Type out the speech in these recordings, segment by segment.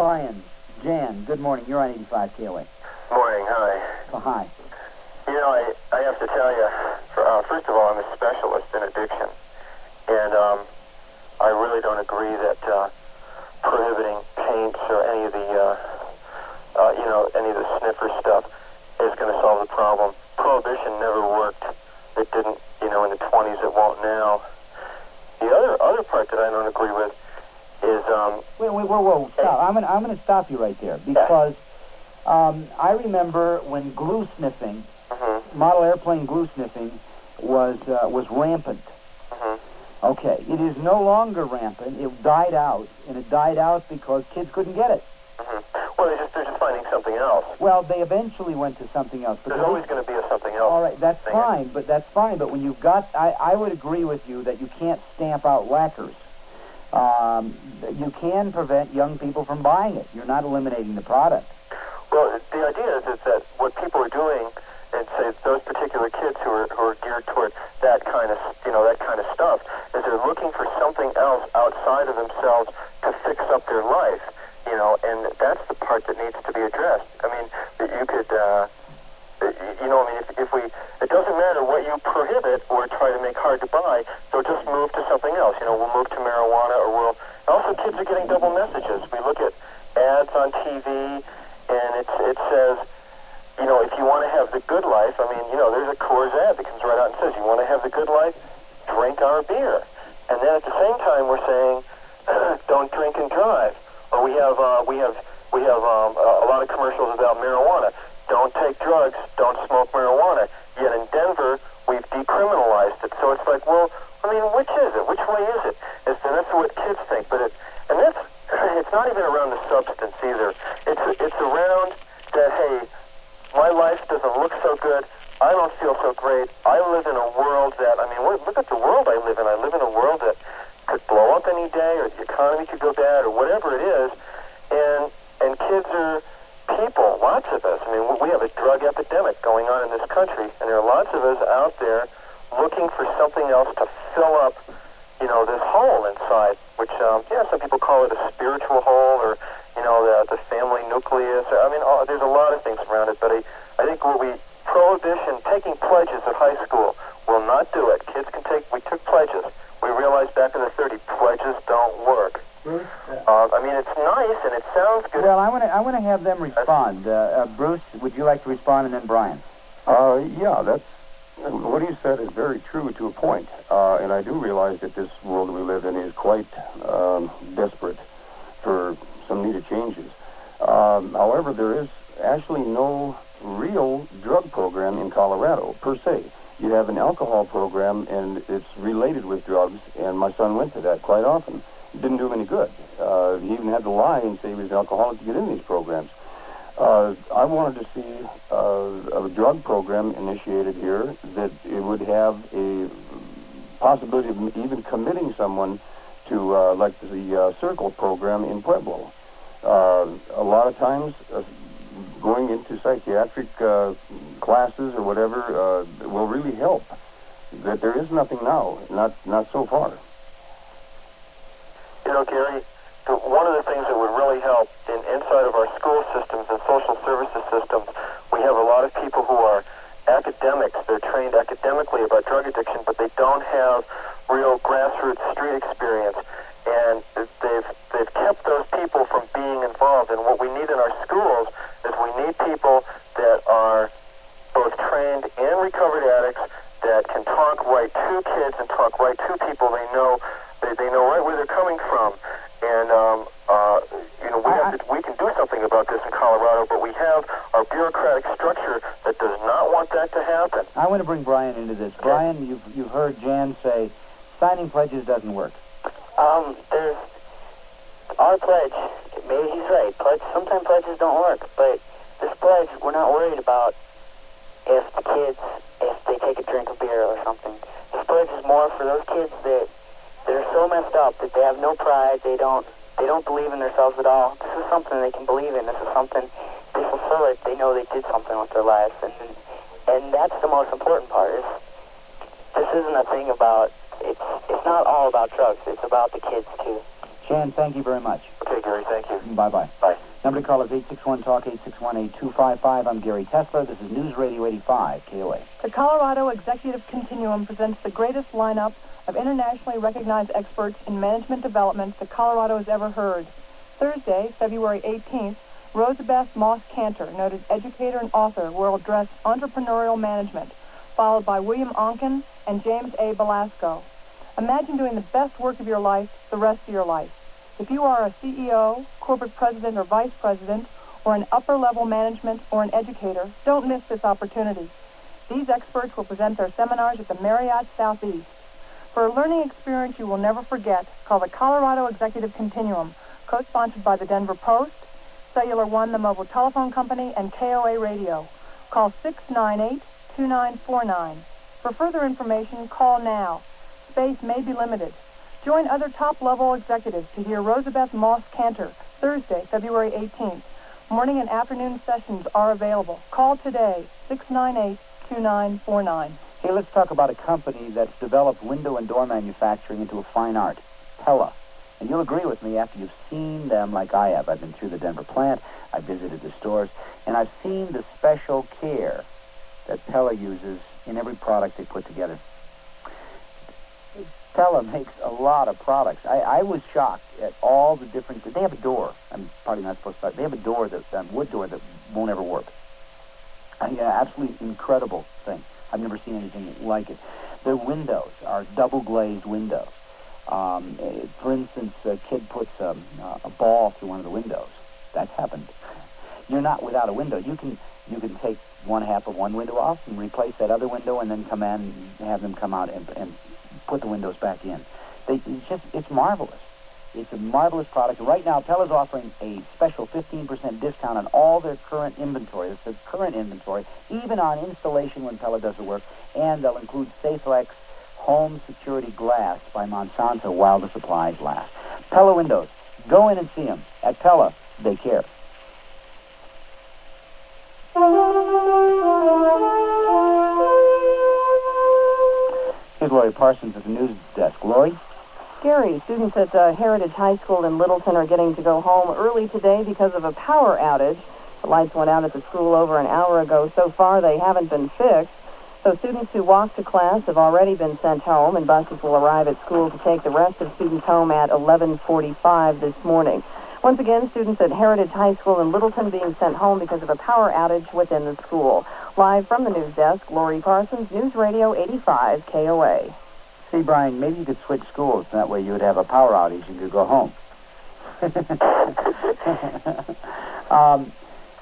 Brian, Jann, good morning. You're on 85 KOA. Morning, hi. Oh, hi. You know, I have to tell you, first of all, I'm a specialist in addiction, and I really don't agree that prohibiting paints or any of the, any of the sniffer stuff is going to solve the problem. Prohibition never worked. It didn't, in the 20s. It won't now. The other part that I don't agree with is Whoa, stop. I'm gonna stop you right there because I remember when glue sniffing, model airplane glue sniffing, was rampant. Okay, it is no longer rampant. It died out, and it died out because kids couldn't get it. Well, they're just finding something else. Well, they eventually went to something else. There's always going to be something else. All right, that's fine. But when you've got, I would agree with you that you can't stamp out lacquers. You can prevent young people from buying it. You're not eliminating the product. Well, the idea is that what people are doing, and say those particular kids who are geared toward that kind of stuff, is they're looking for something else outside of themselves to fix up their life. And that's the part that needs to be addressed. I mean, you could, it doesn't matter what you prohibit or try to make hard to buy, so just move to something else. We'll move to marijuana, or also kids are getting double messages. We look at ads on TV, and it says, if you want to have the good life, there's a Coors ad that comes right out and says, you want to have the good life, drink our beer. And then at the same time, we're saying, don't drink and drive. Or we have a lot of commercials about marijuana. Don't take drugs, don't smoke marijuana. Yet in Denver, we've decriminalized it. So it's like, which is it? Which way is it? And that's what kids think. It's not even around the substance either. It's around that, hey, my life doesn't look so good. I don't feel so great. I live in a world that, look at the world I live in. I live in a world that could blow up any day, or the economy could go bad, or whatever it is. And kids are people, lots of us. We have a drug epidemic going on in this country, and there are lots of us out there looking for something else to fill up, this hole inside, which, some people call it a spiritual hole, or, the family nucleus. There's a lot of things around it, but I think prohibition, taking pledges at high school will not do it. Kids we took pledges. We realized back in the 30s, pledges don't work. Bruce? It's nice and it sounds good. Well, I want to have them respond. Bruce, would you like to respond, and then Brian? That's what he said is very true to a point. And I do realize that this world we live in is quite desperate for some needed changes. However, there is actually no real drug program in Colorado, per se. You have an alcohol program, and it's related with drugs, and my son went to that quite often. It didn't do him any good. He even had to lie and say he was an alcoholic to get in these programs. I wanted to see a drug program initiated here that it would have a possibility of even committing someone to, like the Circle program in Pueblo. A lot of times, going into psychiatric classes or whatever will really help. That there is nothing now, not so far. Gary, one of the things that would really help inside of our school systems and social services systems, we have a lot of people who are academics. They're trained academically about drug addiction, but they don't have real grassroots street experience. And they've kept those people from being involved. And what we need in our schools is we need people that are both trained and recovered addicts that can talk right to kids and talk right to people. They know right where they're coming from. And we can do something about this in Colorado, but we have our bureaucratic structure that does not want that to happen. I want to bring Brian into this. Okay. Brian, you've heard Jann say signing pledges doesn't work. There's our pledge. Maybe he's right. Sometimes pledges don't work, but this pledge, we're not worried about if they take a drink of beer or something. This pledge is more for those kids that are so messed up that they have no pride. They don't believe in themselves at all. This is something they can believe in. This is something they fulfill it. They know they did something with their lives, and that's the most important part. This isn't a thing about. It's not all about drugs. It's about the kids too. Jann, thank you very much. Okay, Gary, thank you. Bye-bye. Bye. Number to call is 861-TALK, 861-8255. I'm Gary Tessler. This is News Radio 85, KOA. The Colorado Executive Continuum presents the greatest lineup of internationally recognized experts in management development that Colorado has ever heard. Thursday, February 18th, Rosabeth Moss Cantor, noted educator and author, will address entrepreneurial management, followed by William Onken and James A. Belasco. Imagine doing the best work of your life the rest of your life. If you are a CEO, corporate president or vice president, or an upper-level management or an educator, don't miss this opportunity. These experts will present their seminars at the Marriott Southeast. For a learning experience you will never forget, call the Colorado Executive Continuum, co-sponsored by the Denver Post, Cellular One, the mobile telephone company, and KOA Radio. Call 698-2949. For further information, call now. Space may be limited. Join other top-level executives to hear Rosabeth Moss Cantor, Thursday, February 18th. Morning and afternoon sessions are available. Call today, 698-2949. Hey, let's talk about a company that's developed window and door manufacturing into a fine art, Pella. And you'll agree with me after you've seen them like I have. I've been through the Denver plant, I've visited the stores, and I've seen the special care that Pella uses in every product they put together. Pella makes a lot of products. I was shocked at all the different... They have a door. I'm probably not supposed to start. They have a door, that wood door, that won't ever work. Absolutely incredible thing. I've never seen anything like it. Their windows are double-glazed windows. For instance, a kid puts a ball through one of the windows. That's happened. You're not without a window. You can take one half of one window off and replace that other window, and then come in and have them come out and put the windows back in. It's marvelous. It's a marvelous product. Right now, Pella's offering a special 15% discount on all their current inventory. It's their current inventory, even on installation when Pella does the work, and they'll include SafeLex home security glass by Monsanto while the supplies last. Pella windows. Go in and see them. At Pella, they care. Here's Lori Parsons at the news desk. Lori? Gary, students at Heritage High School in Littleton are getting to go home early today because of a power outage. The lights went out at the school over an hour ago. So far, they haven't been fixed. So students who walk to class have already been sent home, and buses will arrive at school to take the rest of students home at 11:45 this morning. Once again, students at Heritage High School in Littleton being sent home because of a power outage within the school. Live from the news desk, Lori Parsons, News Radio 85 KOA. See, Brian, maybe you could switch schools. That way you would have a power outage and you could go home.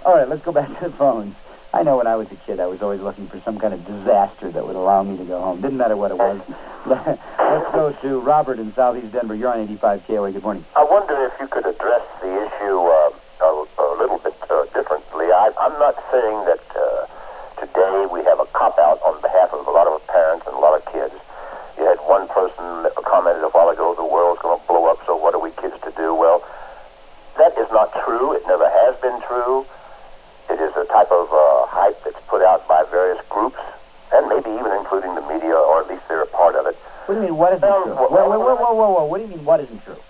All right, let's go back to the phones. I know when I was a kid, I was always looking for some kind of disaster that would allow me to go home. Didn't matter what it was. Let's go to Robert in Southeast Denver. You're on 85 KOA. Good morning. I wonder if you could address the issue a little bit differently. I'm not saying that today we have a cop-out on behalf of a lot of parents and a lot of kids. You had one person that commented a while ago, the world's going to blow up, so what are we kids to do? Well, that is not true. It never has been true. It is a type of hype that's put out by various groups, and maybe even including the media, or at least they're a part of it. What do you mean, what isn't true? Whoa. What do you mean, what isn't true?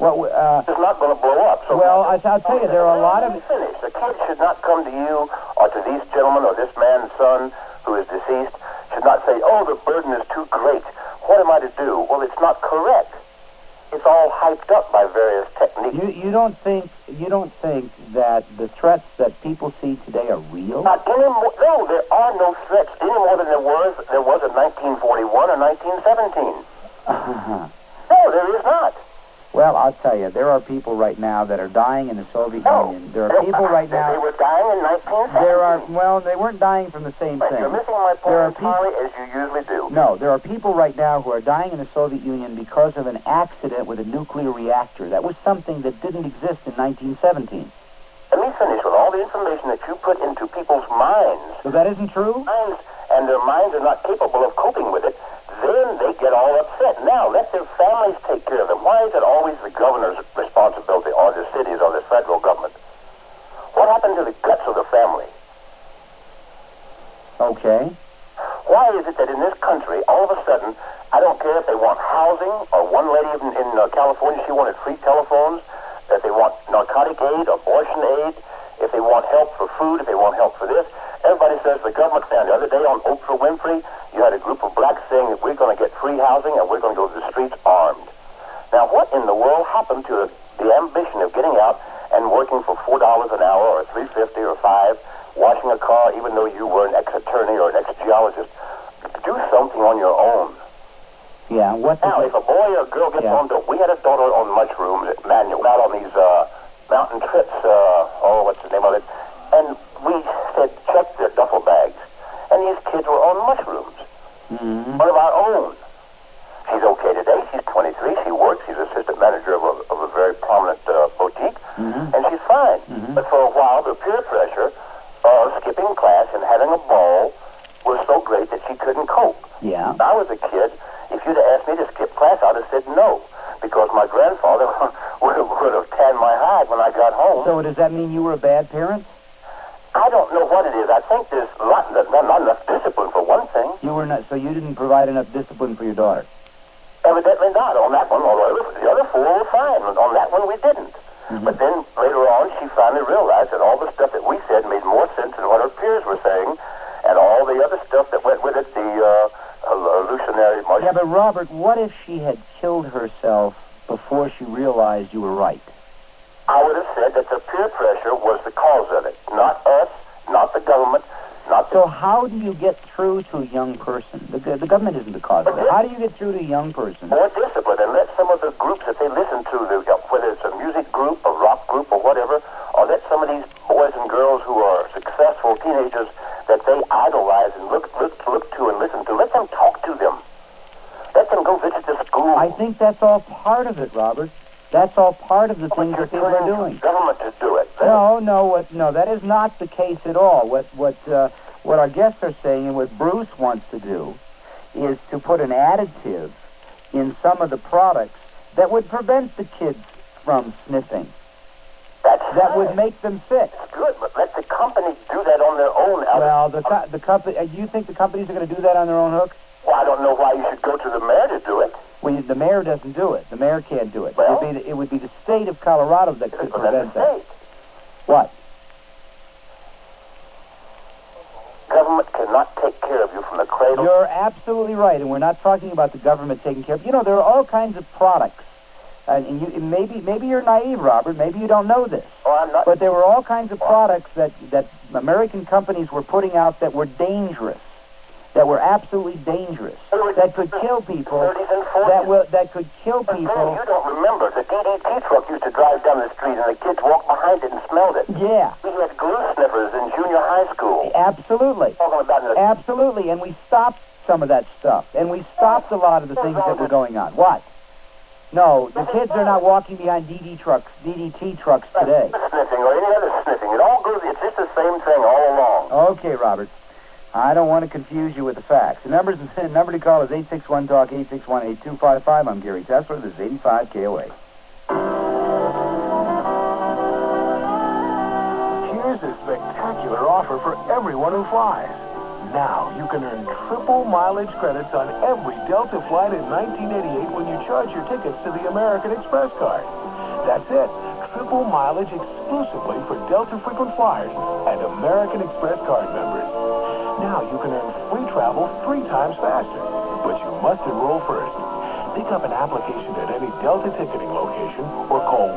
It's not going to blow up. So well, I'll tell you, there are a lot of... Finish. The kids should not come to you or to these gentlemen or this man's son who is deceased, should not say, oh, the burden is too great. What am I to do? Well, it's not correct. It's all hyped up by various techniques. You don't think that the threats that people see today are real? Not anymore. No, there are no threats any more than there was in 1941 or 1917. No, there is not. Well, I'll tell you, there are people right now that are dying in the Soviet Union. There are people right now... They were dying in 1917. Well, they weren't dying from the same thing. You're missing my point entirely, as you usually do. No, there are people right now who are dying in the Soviet Union because of an accident with a nuclear reactor. That was something that didn't exist in 1917. Let me finish with all the information that you put into people's minds. So that isn't true? And their minds are not capable of coping with it. Then they get all upset. Now, let their families take care of them. Why is it always the governor's responsibility, or the cities, or the federal government? What happened to the guts of the family? Okay. Why is it that in this country, all of a sudden, I don't care if they want housing, or one lady in California, she wanted free telephone nutrition aid, if they want help for food, if they want help for this, everybody says the government's down. The other day on Oprah Winfrey, you had a group of blacks saying that we're going to get free housing and we're going to go to the streets armed. Now, what in the world happened to the ambition of getting out and working for $4 an hour or $3.50 or $5, washing a car even though you were an ex-attorney or an ex-geologist? Do something on your own. Yeah, Now, if a boy or a girl gets on dope, we had a daughter on mushrooms at Manual, out on these mountain trips, what's the name of it? And we said, check their duffel bags. And these kids were on mushrooms. Mm-hmm. One of our own. She's okay today. She's 23. She works. She's assistant manager of a very prominent boutique. Mm-hmm. And she's fine. Mm-hmm. But for a while, the peer pressure of skipping class and having a ball was so great that she couldn't cope. Yeah. When I was a kid, if you'd have asked me to skip class, I'd have said no, because my grandfather would have tanned my hide when I got home. So does that mean you were a bad parent? I don't know what it is. I think there's not enough discipline for one thing. You were not. So you didn't provide enough discipline for your daughter. Evidently not on that one, although the other four were fine. On that one, we didn't. Mm-hmm. But then later on, she finally realized that all the stuff that we said made more sense than what her peers were saying, and all the other stuff that went with it, the hallucinatory... Yeah, but Robert, what if she had killed herself before she realized you were right? I would have said that the peer pressure was the cause of it. Not us, not the government, not the... So how do you get through to a young person? The government isn't the cause of it. How do you get through to a young person? More discipline, and let some of the groups that they listen to, whether it's a music group, a rock group, or whatever, or let some of these boys and girls who are successful teenagers that they idolize and look to and listen to, let them talk to them. Let them go visit the school. I think that's all part of it, Robert. That's all part of the things that people are doing. Government to do it. No, that is not the case at all. What our guests are saying and what Bruce wants to do is to put an additive in some of the products that would prevent the kids from sniffing. That would make them sick. That's good, but let the companies do that on their own. Well, the company. You think the companies are going to do that on their own hook? Well, I don't know why you should go to the mayor to do it. Well, the mayor doesn't do it. The mayor can't do it. Well, it would be the state of Colorado that could prevent that. What? Government cannot take care of you from the cradle. You're absolutely right, and we're not talking about the government taking care of. You know, there are all kinds of products, and maybe you're naive, Robert. Maybe you don't know this. Oh, I'm not. But there were all kinds of products that American companies were putting out that were dangerous, that were absolutely dangerous, that could kill people. That could kill people. You don't remember the DDT truck used to drive down the street, and the kids walked behind it and smelled it. Yeah. We had glue sniffers in junior high school. Absolutely. Absolutely, and we stopped some of that stuff, and we stopped a lot of the things that were going on. What? No, the kids are not walking behind DDT trucks today. Sniffing or any other sniffing. It all goes. It's just the same thing all along. Okay, Robert. I don't want to confuse you with the facts. The number to call is 861-TALK, 861-8255. I'm Gary Tessler. This is 85 KOA. Here's a spectacular offer for everyone who flies. Now you can earn triple mileage credits on every Delta flight in 1988 when you charge your tickets to the American Express card. That's it. Triple mileage exclusively for Delta frequent flyers and American Express card members. Now you can earn free travel 3 times faster, but you must enroll first. Pick up an application at any Delta ticketing location or call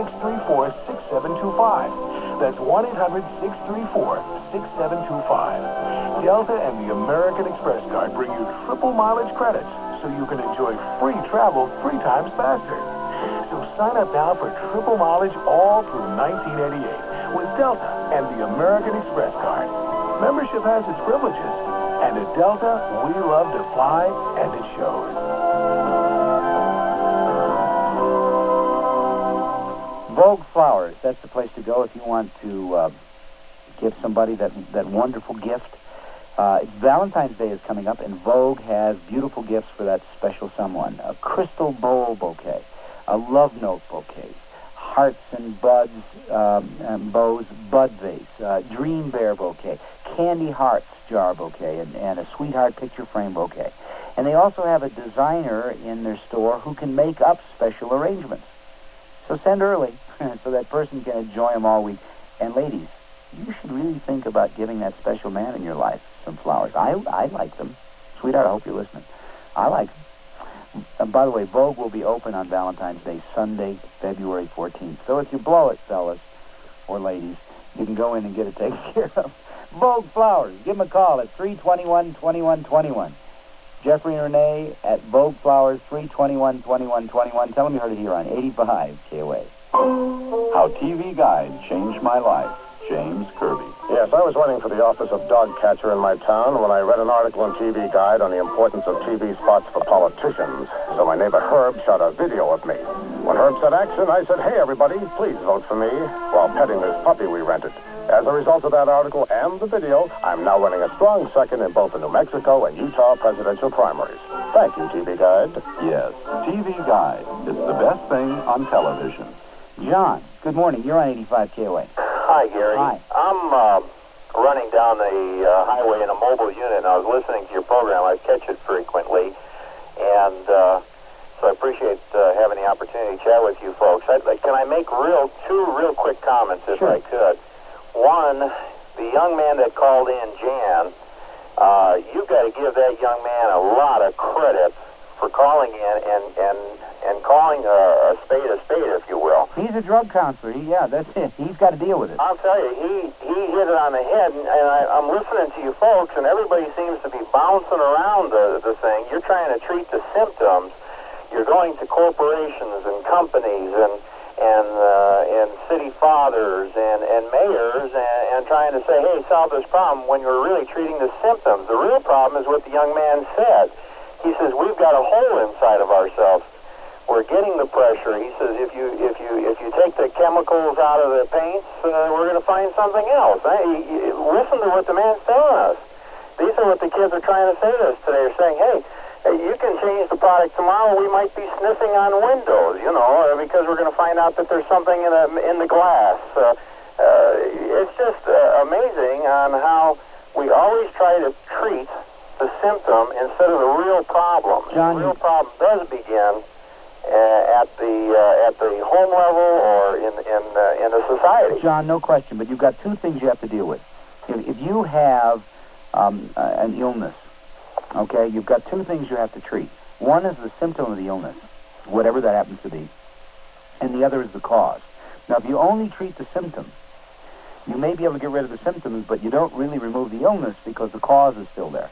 1-800-634-6725. That's 1-800-634-6725. Delta and the American Express card bring you triple mileage credits so you can enjoy free travel 3 times faster. So sign up now for triple mileage all through 1988 with Delta and the American Express card. Membership has its privileges, and at Delta, we love to fly, and it shows. Vogue Flowers, that's the place to go if you want to give somebody that wonderful gift. Valentine's Day is coming up, and Vogue has beautiful gifts for that special someone. A crystal bowl bouquet, a love note bouquet, hearts and buds, and bows, bud vase, dream bear bouquet, candy hearts jar bouquet, and a sweetheart picture frame bouquet. And they also have a designer in their store who can make up special arrangements. So send early so that person can enjoy them all week. And ladies, you should really think about giving that special man in your life some flowers. I like them. Sweetheart, I hope you're listening. I like them. And by the way, Vogue will be open on Valentine's Day, Sunday, February 14th. So if you blow it, fellas or ladies, you can go in and get it taken care of. Vogue Flowers. Give them a call at 321-2121. Jeffrey and Renee at Vogue Flowers, 321-2121. Tell them you heard it here on 85 KOA. How TV Guide Changed My Life. James Kirby. Yes, I was running for the office of dog catcher in my town when I read an article in TV Guide on the importance of TV spots for politicians. So my neighbor Herb shot a video of me. When Herb said action, I said, hey, everybody, please vote for me, while petting this puppy we rented. As a result of that article and the video, I'm now running a strong second in both the New Mexico and Utah presidential primaries. Thank you, TV Guide. Yes, TV Guide. It's the best thing on television. John, good morning. You're on 85 KOA. Hi, Gary. Hi. I'm running down the highway in a mobile unit, and I was listening to your program. I catch it frequently, and so I appreciate having the opportunity to chat with you folks. Can I make two real quick comments, if I could? One, the young man that called in, Jann, you've got to give that young man a lot of credit for calling in and calling a spade, if you will. He's a drug counselor. That's it. He's got to deal with it. I'll tell you, he hit it on the head, and I'm listening to you folks, and everybody seems to be bouncing around the thing. You're trying to treat the symptoms. You're going to corporations and companies and city fathers and mayors and trying to say, hey, solve this problem, when you're really treating the symptoms. The real problem is what the young man said. He says, we've got a hole inside of ourselves. We're getting the pressure. He says, if you take the chemicals out of the paints, we're going to find something else. Listen to what the man's telling us. These are what the kids are trying to say to us today. They're saying, hey, you can change the product tomorrow. We might be sniffing on windows, because we're going to find out that there's something in the glass. It's just amazing on how we always try to treat the symptom instead of the real problem. John, the real problem does begin at the home level or in the society. John, no question, but you've got two things you have to deal with. If you have an illness, okay, you've got two things you have to treat. One is the symptom of the illness, whatever that happens to be, and the other is the cause. Now, if you only treat the symptom, you may be able to get rid of the symptoms, but you don't really remove the illness because the cause is still there.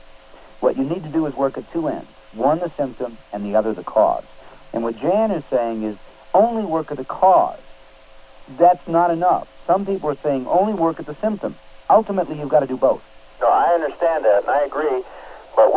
What you need to do is work at two ends. One, the symptom, and the other, the cause. And what Jann is saying is only work at the cause. That's not enough. Some people are saying only work at the symptom. Ultimately, you've got to do both. No, I understand that, and I agree, but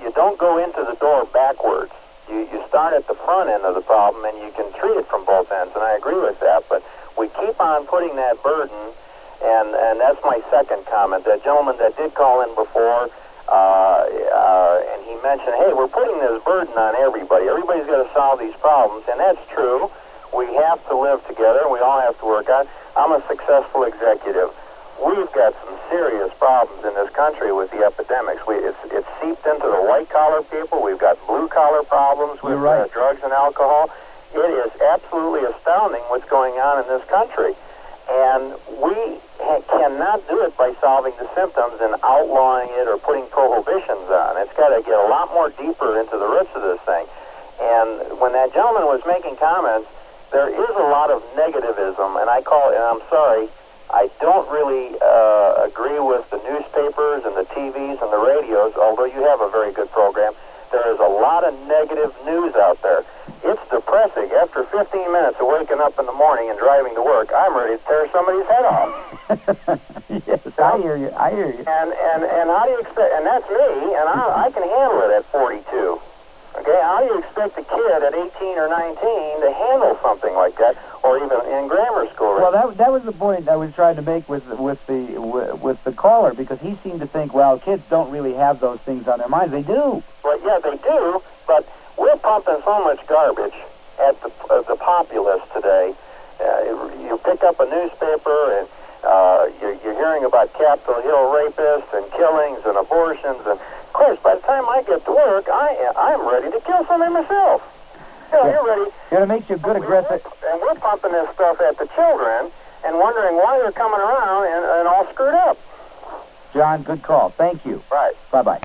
you don't go into the door backwards. You start at the front end of the problem, and you can treat it from both ends, and I agree with that, but we keep on putting that burden, and that's my second comment. That gentleman that did call in before, and he mentioned, hey, we're putting this burden on everybody. Everybody's got to solve these problems, and that's true. We have to live together, and we all have to work on it. I'm a successful executive. We've got some serious problems in this country with the epidemics. It's seeped into the white-collar people. We've got blue-collar problems with drugs and alcohol. It is absolutely astounding what's going on in this country. And we cannot do it by solving the symptoms and outlawing it or putting prohibitions on. It's got to get a lot more deeper into the roots of this thing. And when that gentleman was making comments, there is a lot of negativism, and I'm sorry, I don't really agree with the newspapers and the TVs and the radios, although you have a very good program. There is a lot of negative news out there. It's depressing. After 15 minutes of waking up in the morning and driving to work, I'm ready to tear somebody's head off. Yes, I hear you. And how do you expect, and that's me, and I can handle it at 42. Okay, how do you expect a kid at 18 or 19 to handle something like that, or even in grammar school? Right? Well, that was the point I was trying to make with the caller, because he seemed to think, well, kids don't really have those things on their minds. They do. Well, yeah, they do, but we're pumping so much garbage at the populace today. You pick up a newspaper and you're hearing about Capitol Hill rapists and killings and abortions, and of course, by the time I get to work, I'm ready to kill somebody myself. Yeah, you're ready. It makes you a good aggressive. And we're pumping this stuff at the children and wondering why they're coming around and all screwed up. John, good call. Thank you. Right. Bye-bye.